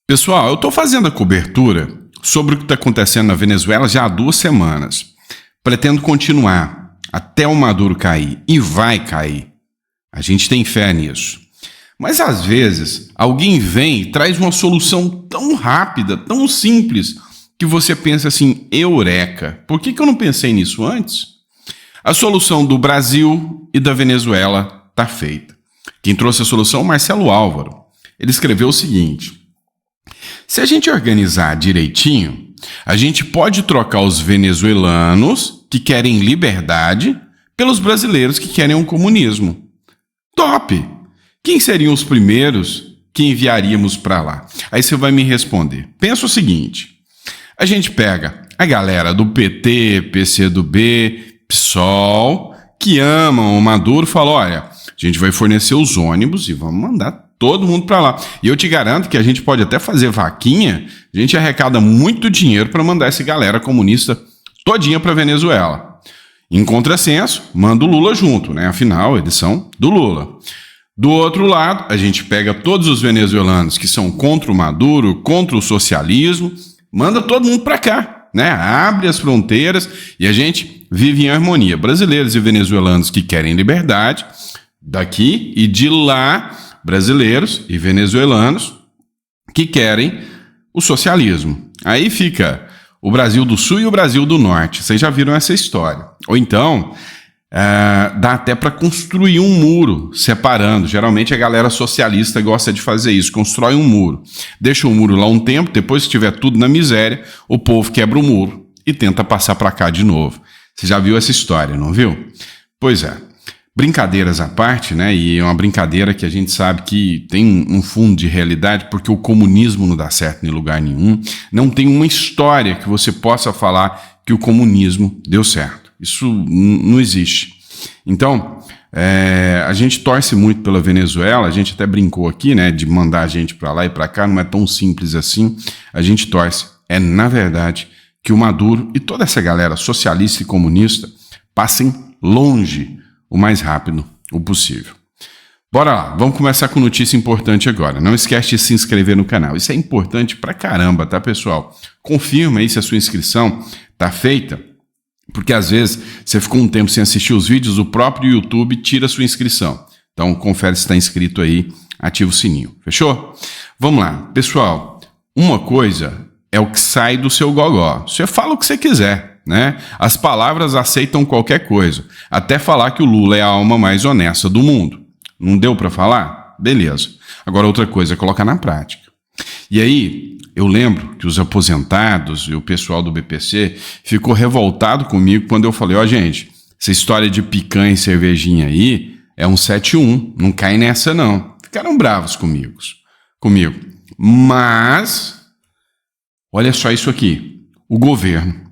Pessoal, eu estou fazendo a cobertura sobre o que está acontecendo na Venezuela já há 2 semanas. Pretendo continuar até o Maduro cair, e vai cair. A gente tem fé nisso. Mas às vezes alguém vem e traz uma solução tão rápida, tão simples, que você pensa assim, eureka, por que eu não pensei nisso antes? A solução do Brasil e da Venezuela está feita. Quem trouxe a solução é o Marcelo Álvaro. Ele escreveu o seguinte: se a gente organizar direitinho, a gente pode trocar os venezuelanos que querem liberdade pelos brasileiros que querem um comunismo. Top! Quem seriam os primeiros que enviaríamos para lá? Aí você vai me responder. Pensa o seguinte: a gente pega a galera do PT, PCdoB, PSOL, que amam o Maduro, fala, olha, a gente vai fornecer os ônibus e vamos mandar todo mundo para lá. E eu te garanto que a gente pode até fazer vaquinha, a gente arrecada muito dinheiro para mandar essa galera comunista todinha para Venezuela. Em contrassenso, manda o Lula junto, né? Afinal, eles são do Lula. Do outro lado, a gente pega todos os venezuelanos que são contra o Maduro, contra o socialismo, manda todo mundo para cá, né? Abre as fronteiras e a gente vive em harmonia. Brasileiros e venezuelanos que querem liberdade daqui e de lá, brasileiros e venezuelanos que querem o socialismo. Aí fica o Brasil do Sul e o Brasil do Norte. Vocês já viram essa história. Ou então, dá até para construir um muro separando. Geralmente a galera socialista gosta de fazer isso. Constrói um muro. Deixa o muro lá um tempo, depois que tiver tudo na miséria, o povo quebra o muro e tenta passar para cá de novo. Você já viu essa história, não viu? Pois é. Brincadeiras à parte, né? E é uma brincadeira que a gente sabe que tem um fundo de realidade, porque o comunismo não dá certo em lugar nenhum. Não tem uma história que você possa falar que o comunismo deu certo. Isso não existe. Então, a gente torce muito pela Venezuela, a gente até brincou aqui, né? De mandar a gente para lá e para cá, não é tão simples assim. A gente torce. Na verdade, que o Maduro e toda essa galera socialista e comunista passem longe o mais rápido o possível. Bora lá, vamos começar com notícia importante agora. Não esquece de se inscrever no canal. Isso é importante pra caramba, tá, pessoal? Confirma aí se a sua inscrição tá feita, porque às vezes você ficou um tempo sem assistir os vídeos, o próprio YouTube tira a sua inscrição. Então confere se está inscrito aí, ativa o sininho. Fechou? Vamos lá. Pessoal, uma coisa é o que sai do seu gogó. Você fala o que você quiser, né? As palavras aceitam qualquer coisa, até falar que o Lula é a alma mais honesta do mundo. Não deu para falar? Beleza. Agora outra coisa é colocar na prática. E aí, eu lembro que os aposentados e o pessoal do BPC ficou revoltado comigo quando eu falei, gente, essa história de picanha e cervejinha aí é um 7-1, não cai nessa não. Ficaram bravos comigo. Mas, olha só isso aqui, o governo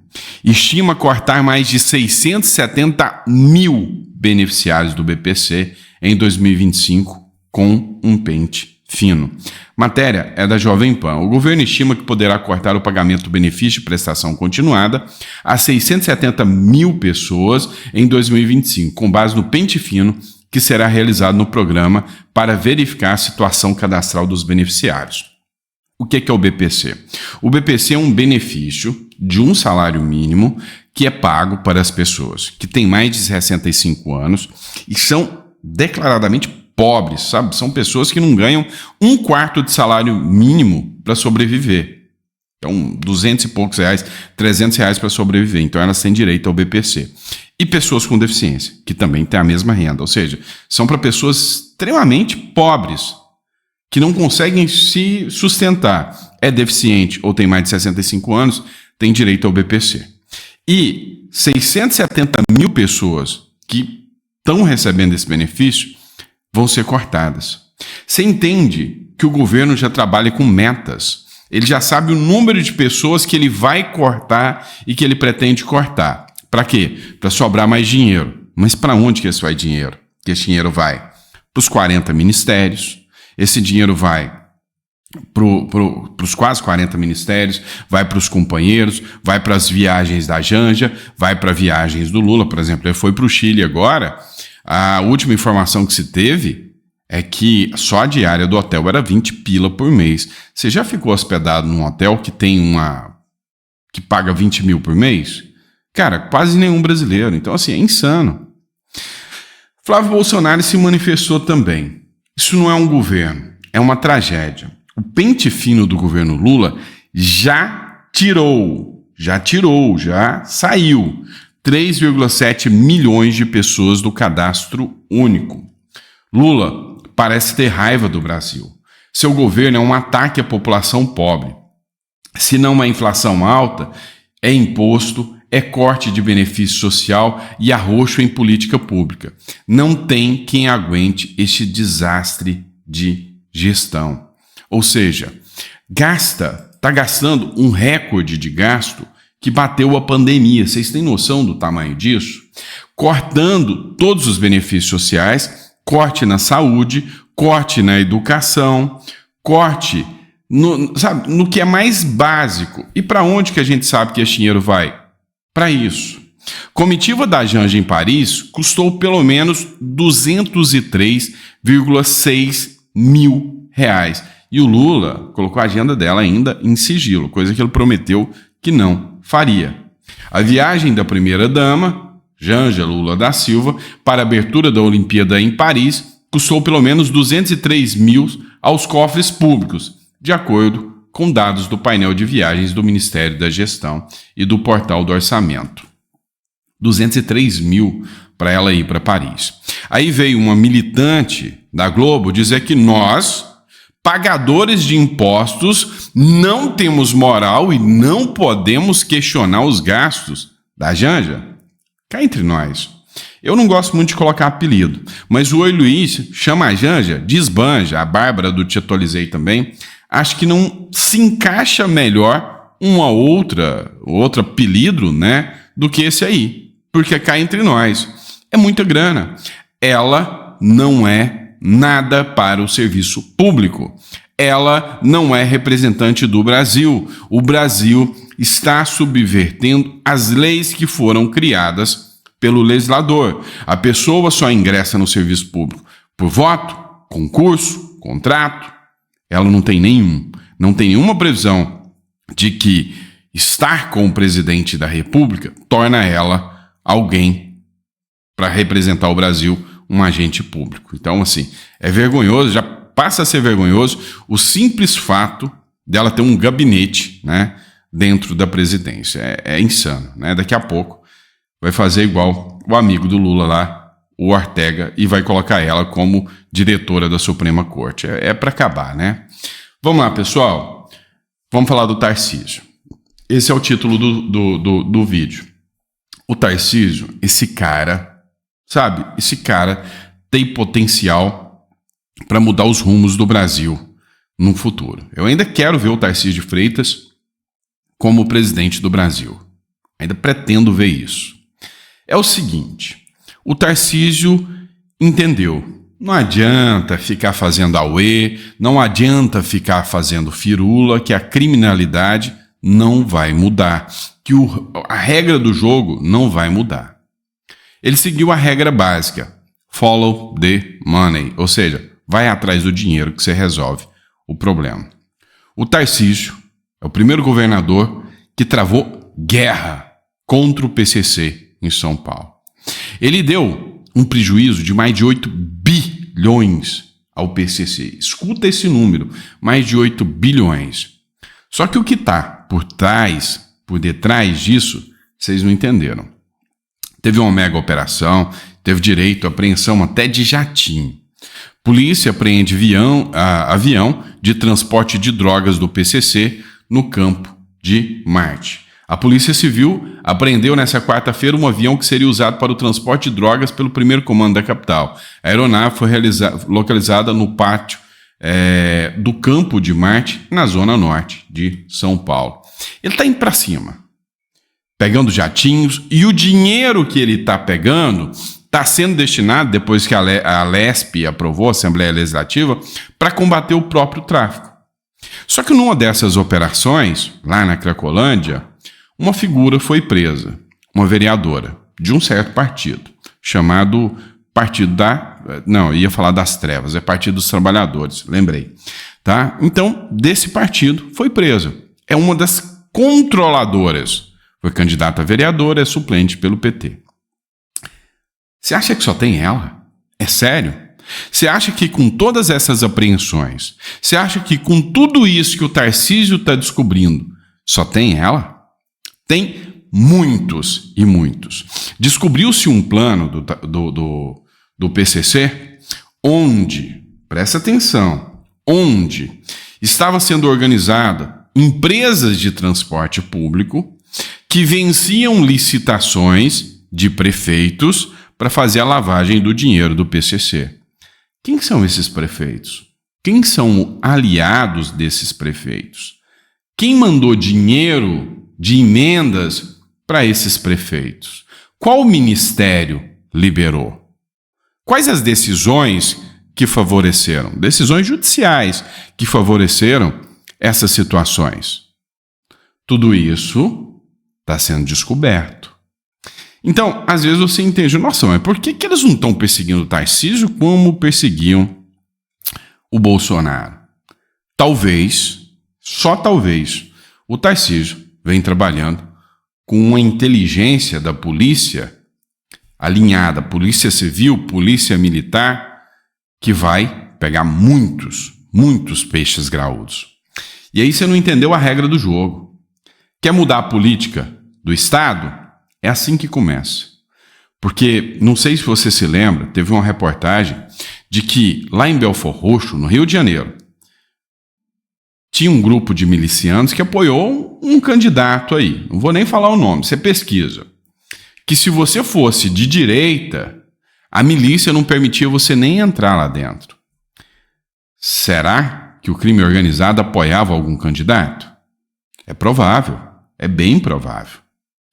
estima cortar mais de 670 mil beneficiários do BPC em 2025 com um pente fino. Matéria é da Jovem Pan. O governo estima que poderá cortar o pagamento do benefício de prestação continuada a 670 mil pessoas em 2025, com base no pente fino que será realizado no programa para verificar a situação cadastral dos beneficiários. O que é o BPC? O BPC é um benefício de um salário mínimo que é pago para as pessoas que têm mais de 65 anos e são declaradamente pobres, sabe? São pessoas que não ganham 1/4 de salário mínimo para sobreviver. Então, 200 e poucos reais, 300 reais para sobreviver. Então, elas têm direito ao BPC. E pessoas com deficiência, que também têm a mesma renda. Ou seja, são para pessoas extremamente pobres, que não conseguem se sustentar, é deficiente ou tem mais de 65 anos, tem direito ao BPC. E 670 mil pessoas que estão recebendo esse benefício vão ser cortadas. Você entende que o governo já trabalha com metas. Ele já sabe o número de pessoas que ele vai cortar e que ele pretende cortar. Para quê? Para sobrar mais dinheiro. Mas para onde que esse vai dinheiro? Que esse dinheiro vai para os 40 ministérios. Esse dinheiro vai para os quase 40 ministérios, vai para os companheiros, vai para as viagens da Janja, vai para viagens do Lula, por exemplo. Ele foi para o Chile agora. A última informação que se teve é que só a diária do hotel era 20 pila por mês. Você já ficou hospedado num hotel que tem que paga 20 mil por mês? Cara, quase nenhum brasileiro. Então, assim, é insano. Flávio Bolsonaro se manifestou também. Isso não é um governo, é uma tragédia. O pente fino do governo Lula já saiu 3,7 milhões de pessoas do cadastro único. Lula parece ter raiva do Brasil. Seu governo é um ataque à população pobre. Se não é inflação alta, é imposto, é corte de benefício social e arroxo em política pública. Não tem quem aguente este desastre de gestão. Ou seja, está gastando um recorde de gasto que bateu a pandemia. Vocês têm noção do tamanho disso? Cortando todos os benefícios sociais, corte na saúde, corte na educação, corte no que é mais básico. E para onde que a gente sabe que esse dinheiro vai? Para isso. Comitiva da Janja em Paris custou pelo menos 203,6 mil reais. E o Lula colocou a agenda dela ainda em sigilo, coisa que ele prometeu que não faria. A viagem da primeira-dama, Janja Lula da Silva, para a abertura da Olimpíada em Paris, custou pelo menos 203 mil aos cofres públicos, de acordo com dados do painel de viagens do Ministério da Gestão e do Portal do Orçamento. 203 mil para ela ir para Paris. Aí veio uma militante da Globo dizer que nós, pagadores de impostos, não temos moral e não podemos questionar os gastos da Janja. Cá entre nós. Eu não gosto muito de colocar apelido, mas o Oi Luiz chama a Janja de esbanja, a Bárbara do Te Atualizei também. Acho que não se encaixa melhor outro apelido, né, do que esse aí. Porque cá entre nós é muita grana. Ela não é nada para o serviço público. Ela não é representante do Brasil. O Brasil está subvertendo as leis que foram criadas pelo legislador. A pessoa só ingressa no serviço público por voto, concurso, contrato. Ela não tem nenhuma previsão de que estar com o presidente da República torna ela alguém para representar o Brasil, um agente público. Então, assim, é vergonhoso, já passa a ser vergonhoso o simples fato dela ter um gabinete, né, dentro da presidência. É insano, né? Daqui a pouco vai fazer igual o amigo do Lula lá, o Ortega, e vai colocar ela como diretora da Suprema Corte. É para acabar, né? Vamos lá, pessoal. Vamos falar do Tarcísio. Esse é o título do vídeo. O Tarcísio, esse cara, sabe? Esse cara tem potencial para mudar os rumos do Brasil no futuro. Eu ainda quero ver o Tarcísio de Freitas como presidente do Brasil. Ainda pretendo ver isso. É o seguinte, o Tarcísio entendeu. Não adianta ficar fazendo auê, não adianta ficar fazendo firula, que a criminalidade não vai mudar, que a regra do jogo não vai mudar. Ele seguiu a regra básica, follow the money, ou seja, vai atrás do dinheiro que você resolve o problema. O Tarcísio é o primeiro governador que travou guerra contra o PCC em São Paulo. Ele deu um prejuízo de mais de 8 bilhões ao PCC. Escuta esse número, mais de 8 bilhões. Só que o que está por detrás disso, vocês não entenderam. Teve uma mega operação, teve direito à apreensão até de jatinho. Polícia apreende avião de transporte de drogas do PCC no campo de Marte. A Polícia Civil apreendeu nesta quarta-feira um avião que seria usado para o transporte de drogas pelo primeiro comando da capital. A aeronave foi localizada no pátio do campo de Marte, na zona norte de São Paulo. Ele está indo para cima, pegando jatinhos, e o dinheiro que ele está pegando está sendo destinado, depois que a LESP aprovou, a Assembleia Legislativa, para combater o próprio tráfico. Só que numa dessas operações, lá na Cracolândia, uma figura foi presa, uma vereadora de um certo partido, chamado Partido não, eu ia falar das trevas, é Partido dos Trabalhadores, lembrei. Tá? Então, desse partido foi preso. É uma das controladoras. Foi candidata a vereadora, é suplente pelo PT. Você acha que só tem ela? É sério? Você acha que com todas essas apreensões, você acha que com tudo isso que o Tarcísio está descobrindo, só tem ela? Tem muitos e muitos. Descobriu-se um plano do PCC onde, presta atenção, onde estava sendo organizada empresas de transporte público que venciam licitações de prefeitos para fazer a lavagem do dinheiro do PCC. Quem são esses prefeitos? Quem são aliados desses prefeitos? Quem mandou dinheiro de emendas para esses prefeitos? Qual ministério liberou? Quais as decisões que favoreceram? Decisões judiciais que favoreceram essas situações. Tudo isso está sendo descoberto. Então, às vezes você entende, nossa, mas por que eles não estão perseguindo o Tarcísio como perseguiam o Bolsonaro? Talvez, só talvez, o Tarcísio vem trabalhando com uma inteligência da polícia alinhada, polícia civil, polícia militar, que vai pegar muitos peixes graúdos. E aí você não entendeu a regra do jogo. Quer mudar a política do Estado? É assim que começa. Porque, não sei se você se lembra, teve uma reportagem de que lá em Belford Roxo, no Rio de Janeiro, tinha um grupo de milicianos que apoiou um candidato aí. Não vou nem falar o nome, você pesquisa. Que se você fosse de direita, a milícia não permitia você nem entrar lá dentro. Será que o crime organizado apoiava algum candidato? É provável, é bem provável.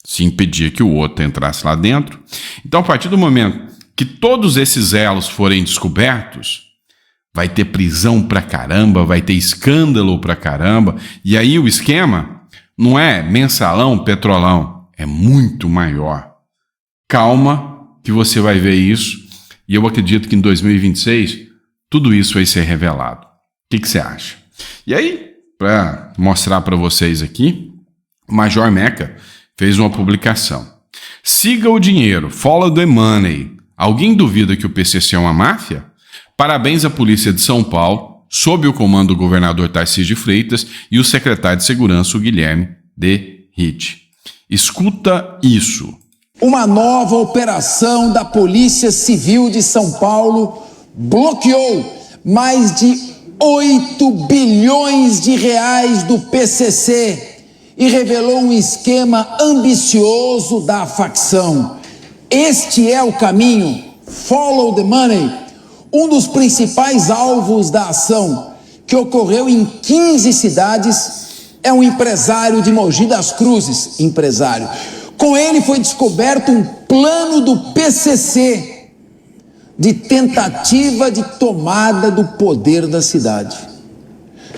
Se impedir que o outro entrasse lá dentro. Então, a partir do momento que todos esses elos forem descobertos, vai ter prisão pra caramba, vai ter escândalo pra caramba. E aí o esquema não é mensalão, petrolão, é muito maior. Calma que você vai ver isso. E eu acredito que em 2026 tudo isso vai ser revelado. O que você acha? E aí, para mostrar para vocês aqui, o Major Meca fez uma publicação. Siga o dinheiro, follow the money. Alguém duvida que o PCC é uma máfia? Parabéns à Polícia de São Paulo, sob o comando do governador Tarcísio de Freitas e o secretário de Segurança, o Guilherme de Ritt. Escuta isso. Uma nova operação da Polícia Civil de São Paulo bloqueou mais de 8 bilhões de reais do PCC e revelou um esquema ambicioso da facção. Este é o caminho, follow the money. Um dos principais alvos da ação, que ocorreu em 15 cidades, é um empresário de Mogi das Cruzes, Com ele foi descoberto um plano do PCC de tentativa de tomada do poder da cidade.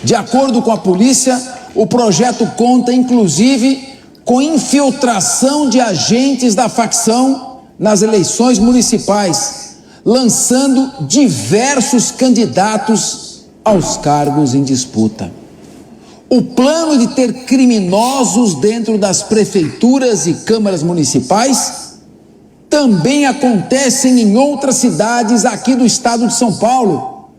De acordo com a polícia, o projeto conta, inclusive, com infiltração de agentes da facção nas eleições municipais, lançando diversos candidatos aos cargos em disputa. O plano de ter criminosos dentro das prefeituras e câmaras municipais também acontece em outras cidades aqui do estado de São Paulo.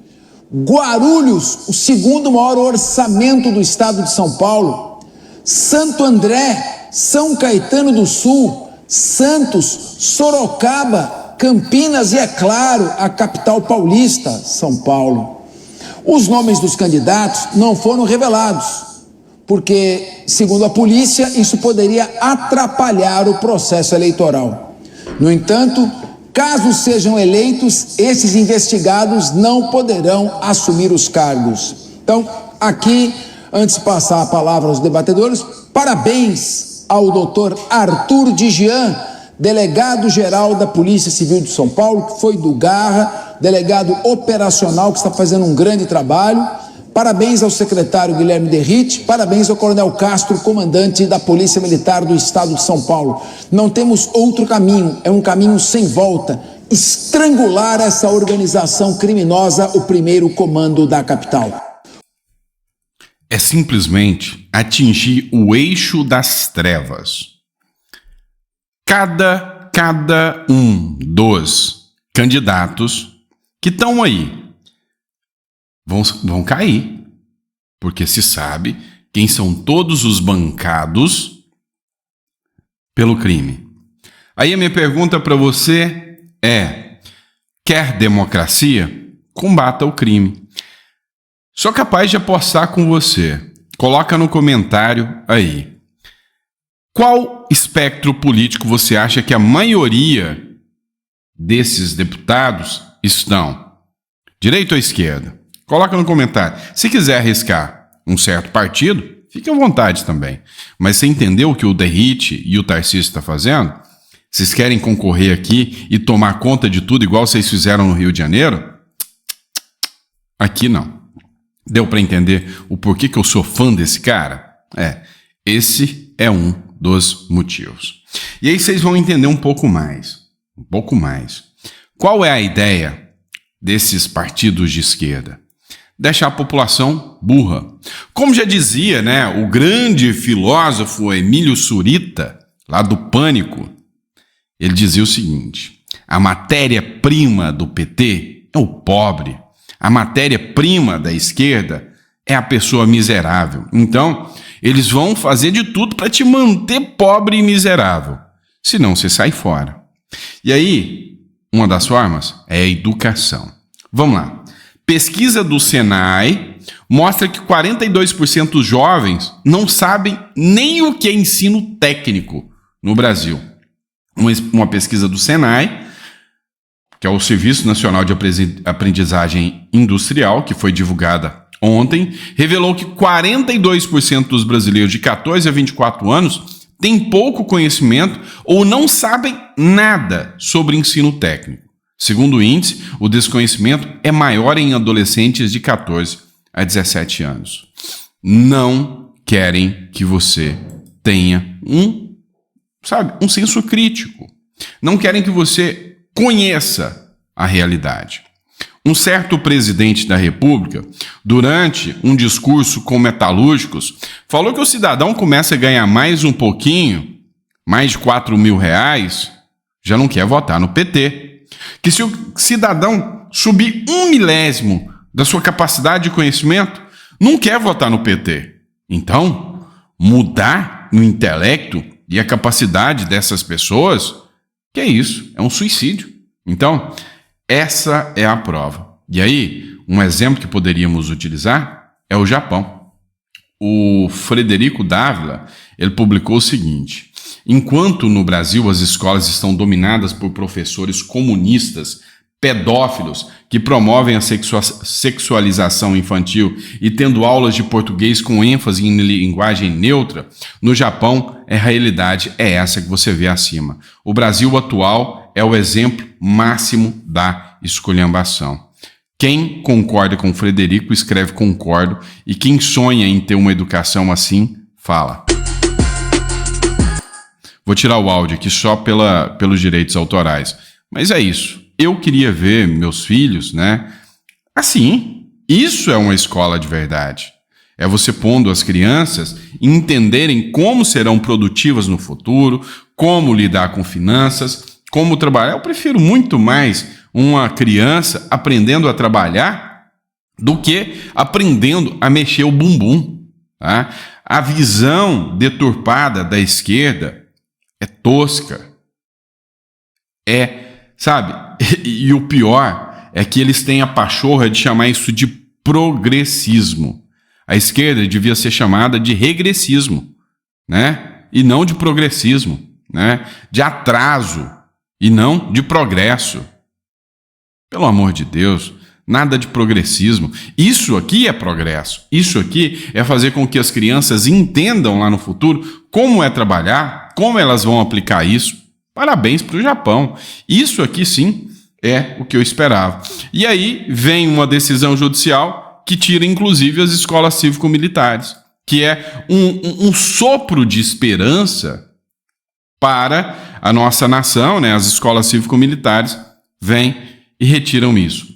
Guarulhos, o segundo maior orçamento do estado de São Paulo. Santo André, São Caetano do Sul, Santos, Sorocaba, Campinas e, é claro, a capital paulista, São Paulo. Os nomes dos candidatos não foram revelados, porque, segundo a polícia, isso poderia atrapalhar o processo eleitoral. No entanto, caso sejam eleitos, esses investigados não poderão assumir os cargos. Então, aqui, antes de passar a palavra aos debatedores, parabéns ao doutor Arthur Digian, delegado-geral da Polícia Civil de São Paulo, que foi do Garra, delegado operacional, que está fazendo um grande trabalho. Parabéns ao secretário Guilherme de Ritt, parabéns ao coronel Castro, comandante da Polícia Militar do Estado de São Paulo. Não temos outro caminho, é um caminho sem volta. estrangular essa organização criminosa, o primeiro comando da capital. É simplesmente atingir o eixo das trevas. Cada um dos candidatos que estão aí vão cair, porque se sabe quem são todos os bancados pelo crime. Aí a minha pergunta para você é: quer democracia? Combata o crime. Sou capaz de apostar com você. Coloca no comentário aí. Qual espectro político você acha que a maioria desses deputados estão? Direita ou esquerda? Coloca no comentário. Se quiser arriscar um certo partido, fique à vontade também. Mas você entendeu o que o Derrite e o Tarcísio estão fazendo? Vocês querem concorrer aqui e tomar conta de tudo igual vocês fizeram no Rio de Janeiro? Aqui não. Deu para entender o porquê que eu sou fã desse cara? Esse é um dos motivos. E aí vocês vão entender um pouco mais. Qual é a ideia desses partidos de esquerda? Deixar a população burra. Como já dizia, o grande filósofo Emílio Surita, lá do Pânico, ele dizia o seguinte: a matéria-prima do PT é o pobre. A matéria-prima da esquerda é a pessoa miserável. Então, eles vão fazer de tudo para te manter pobre e miserável. Senão, você sai fora. E aí, uma das formas é a educação. Vamos lá. Pesquisa do Senai mostra que 42% dos jovens não sabem nem o que é ensino técnico no Brasil. Uma pesquisa do Senai, que é o Serviço Nacional de Aprendizagem Industrial, que foi divulgada ontem, revelou que 42% dos brasileiros de 14 a 24 anos têm pouco conhecimento ou não sabem nada sobre ensino técnico. Segundo o índice, o desconhecimento é maior em adolescentes de 14 a 17 anos. Não querem que você tenha um senso crítico. Não querem que você conheça a realidade. Um certo presidente da República, durante um discurso com metalúrgicos, falou que o cidadão começa a ganhar mais um pouquinho, mais de R$4.000, já não quer votar no PT. Que se o cidadão subir 1/1000 da sua capacidade de conhecimento, não quer votar no PT. Então, mudar o intelecto e a capacidade dessas pessoas, que é isso? É um suicídio. Então, essa é a prova. E aí, um exemplo que poderíamos utilizar é o Japão. O Frederico Dávila, ele publicou o seguinte: enquanto no Brasil as escolas estão dominadas por professores comunistas, pedófilos, que promovem a sexualização infantil e tendo aulas de português com ênfase em linguagem neutra, no Japão a realidade é essa que você vê acima. O Brasil atual é o exemplo máximo da esculhambação. Quem concorda com o Frederico, escreve concordo, e quem sonha em ter uma educação assim, fala. Vou tirar o áudio aqui só pelos direitos autorais. Mas é isso. Eu queria ver meus filhos, assim. Isso é uma escola de verdade. É você pondo as crianças entenderem como serão produtivas no futuro, como lidar com finanças, como trabalhar. Eu prefiro muito mais uma criança aprendendo a trabalhar do que aprendendo a mexer o bumbum. Tá? A visão deturpada da esquerda é tosca. E o pior é que eles têm a pachorra de chamar isso de progressismo. A esquerda devia ser chamada de regressismo, e não de progressismo, de atraso e não de progresso. Pelo amor de Deus, nada de progressismo. Isso aqui é progresso. Isso aqui é fazer com que as crianças entendam lá no futuro como é trabalhar, como elas vão aplicar isso. Parabéns para o Japão. Isso aqui sim é o que eu esperava. E aí vem uma decisão judicial que tira inclusive as escolas cívico-militares, que é um sopro de esperança para a nossa nação, as escolas cívico-militares vêm e retiram isso.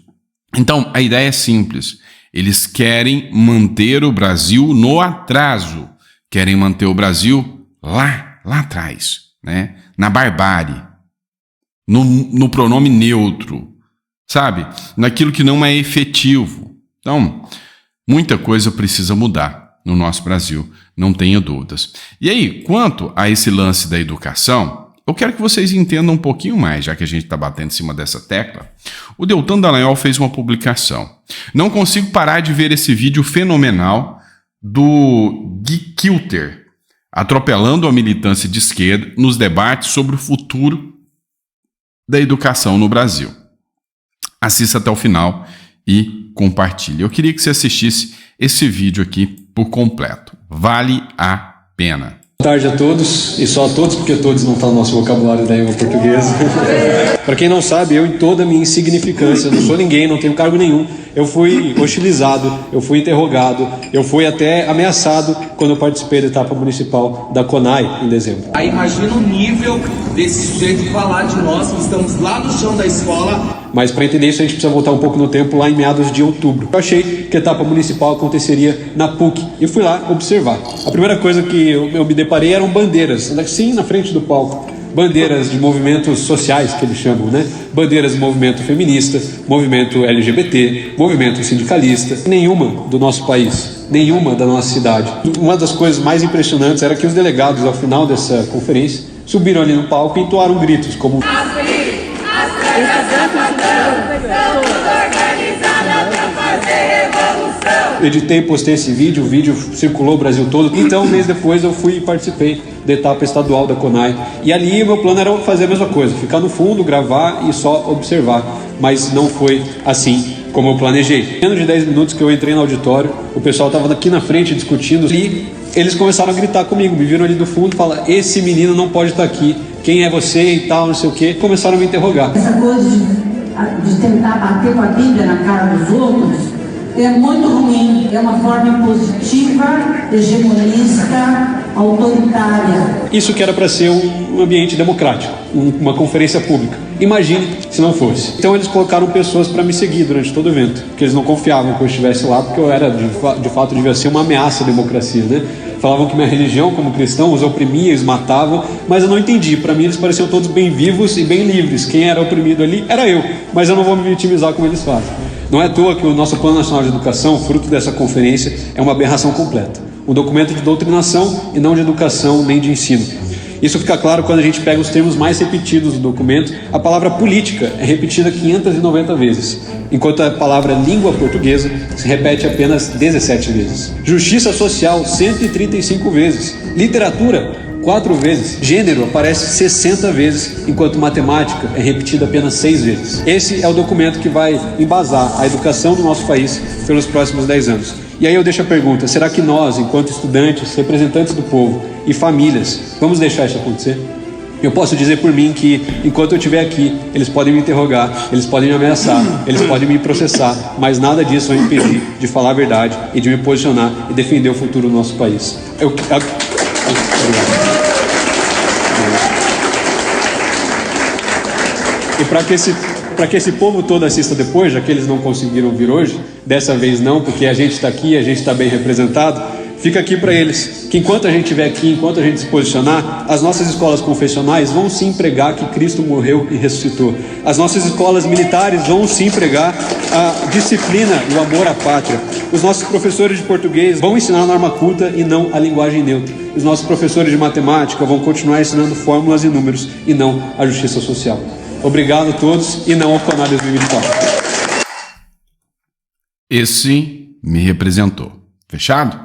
Então, a ideia é simples. Eles querem manter o Brasil no atraso. Querem manter o Brasil lá atrás, né? Na barbárie. No pronome neutro, sabe? Naquilo que não é efetivo. Então, muita coisa precisa mudar no nosso Brasil, não tenha dúvidas. E aí, quanto a esse lance da educação, eu quero que vocês entendam um pouquinho mais, já que a gente está batendo em cima dessa tecla. O Deltan Dallagnol fez uma publicação. Não consigo parar de ver esse vídeo fenomenal do Gui Kilter atropelando a militância de esquerda nos debates sobre o futuro da educação no Brasil. Assista até o final e compartilhe. Eu queria que você assistisse esse vídeo aqui por completo. Vale a pena. Boa tarde a todos, e só a todos, porque todos não estão no nosso vocabulário da língua portuguesa. Para quem não sabe, eu, em toda a minha insignificância, não sou ninguém, não tenho cargo nenhum, eu fui hostilizado, eu fui interrogado, eu fui até ameaçado quando eu participei da etapa municipal da CONAI em dezembro. Aí imagina o nível desse sujeito falar de nós, que estamos lá no chão da escola. Mas para entender isso a gente precisa voltar um pouco no tempo, lá em meados de outubro. Eu achei que a etapa municipal aconteceria na PUC e fui lá observar. A primeira coisa que eu me deparei eram bandeiras, assim na frente do palco. Bandeiras de movimentos sociais, que eles chamam, né? Bandeiras do movimento feminista, movimento LGBT, movimento sindicalista. Nenhuma do nosso país, nenhuma da nossa cidade. Uma das coisas mais impressionantes era que os delegados, ao final dessa conferência, subiram ali no palco e entoaram gritos como... Editei e postei esse vídeo, o vídeo circulou o Brasil todo. Então, um mês depois, eu fui e participei da etapa estadual da CONAI. E ali o meu plano era fazer a mesma coisa, ficar no fundo, gravar e só observar. Mas não foi assim como eu planejei. Menos de 10 minutos que eu entrei no auditório, o pessoal estava aqui na frente discutindo e eles começaram a gritar comigo, me viram ali do fundo e falaram: esse menino não pode estar aqui, quem é você e tal, não sei o quê. Começaram a me interrogar. Essa coisa de tentar bater com a Bíblia na cara dos outros é muito ruim, é uma forma impositiva, hegemonista, autoritária. Isso que era para ser um ambiente democrático, uma conferência pública. Imagine se não fosse. Então eles colocaram pessoas para me seguir durante todo o evento, porque eles não confiavam que eu estivesse lá, porque eu era, de fato, devia ser uma ameaça à democracia, né? Falavam que minha religião, como cristão, os oprimia, os matavam, mas eu não entendi. Para mim eles pareciam todos bem vivos e bem livres. Quem era oprimido ali era eu, mas eu não vou me vitimizar como eles fazem. Não é à toa que o nosso Plano Nacional de Educação, fruto dessa conferência, é uma aberração completa. Um documento de doutrinação e não de educação nem de ensino. Isso fica claro quando a gente pega os termos mais repetidos do documento. A palavra política é repetida 590 vezes, enquanto a palavra língua portuguesa se repete apenas 17 vezes. Justiça social, 135 vezes. Literatura, 4 vezes. Gênero aparece 60 vezes, enquanto matemática é repetida apenas 6 vezes. Esse é o documento que vai embasar a educação do nosso país pelos próximos 10 anos. E aí eu deixo a pergunta: será que nós, enquanto estudantes, representantes do povo e famílias, vamos deixar isso acontecer? Eu posso dizer por mim que, enquanto eu estiver aqui, eles podem me interrogar, eles podem me ameaçar, eles podem me processar, mas nada disso vai impedir de falar a verdade e de me posicionar e defender o futuro do nosso país. Obrigado. E para que esse povo todo assista depois, já que eles não conseguiram vir hoje, dessa vez não, porque a gente está aqui, a gente está bem representado, fica aqui para eles, que enquanto a gente estiver aqui, enquanto a gente se posicionar, as nossas escolas confessionais vão sim pregar que Cristo morreu e ressuscitou. As nossas escolas militares vão sim pregar a disciplina e o amor à pátria. Os nossos professores de português vão ensinar a norma culta e não a linguagem neutra. Os nossos professores de matemática vão continuar ensinando fórmulas e números e não a justiça social. Obrigado a todos e não ao CONAI 2024. Esse me representou. Fechado?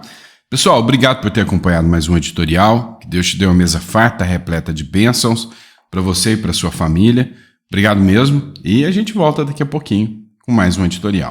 Pessoal, obrigado por ter acompanhado mais um editorial. Que Deus te dê uma mesa farta, repleta de bênçãos para você e para sua família. Obrigado mesmo. E a gente volta daqui a pouquinho com mais um editorial.